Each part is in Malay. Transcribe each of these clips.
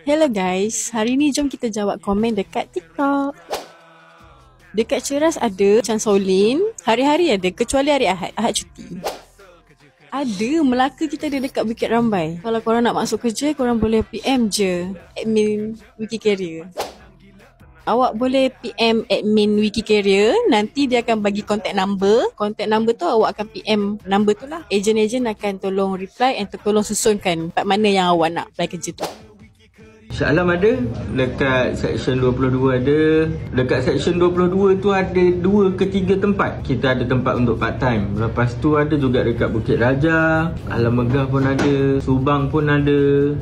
Hello guys, hari ni jom kita jawab komen dekat TikTok. Dekat Ceras ada Chan Solin, hari-hari ada kecuali hari Ahad, Ahad cuti. Ada, Melaka kita ada dekat Bukit Rambai. Kalau korang nak masuk kerja, korang boleh PM je admin Wikicarrier. Awak boleh PM admin Wikicarrier, nanti dia akan bagi contact number. Contact number tu awak akan PM number tu lah. Ejen-ejen akan tolong reply and tolong susunkan part mana yang awak nak apply kerja tu. Shah Alam ada, dekat Section 22 ada. Dekat Section 22 tu ada 2 ke 3 tempat. Kita ada tempat untuk part time. Lepas tu ada juga dekat Bukit Raja, Alam Megah pun ada, Subang pun ada.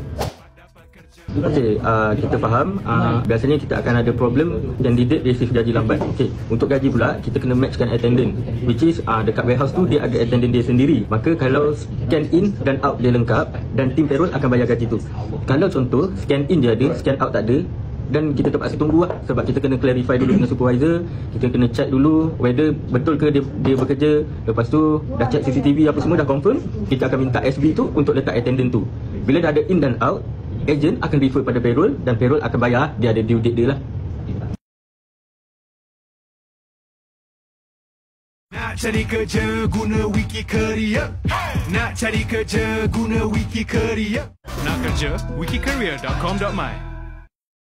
Okey, kita faham biasanya kita akan ada problem candidate receive gaji lambat. Okey, untuk gaji pula kita kena matchkan attendant, which is dekat warehouse tu dia ada attendant dia sendiri. Maka kalau scan in dan out dia lengkap dan tim payroll akan bayar gaji tu. Kalau contoh scan in dia ada, scan out tak ada, dan kita terpaksa tunggu lah, sebab kita kena clarify dulu dengan supervisor. Kita kena check dulu whether betul ke dia bekerja. Lepas tu dah check CCTV apa semua dah confirm, kita akan minta SB tu untuk letak attendant tu. Bila dah ada in dan out, ejen akan refer pada payroll dan payroll akan bayar. Dia ada due date dia lah. Nak cari kerja guna Wikicareer. Nak cari kerja guna Wikicareer. Nak kerja wikicareer.com.my.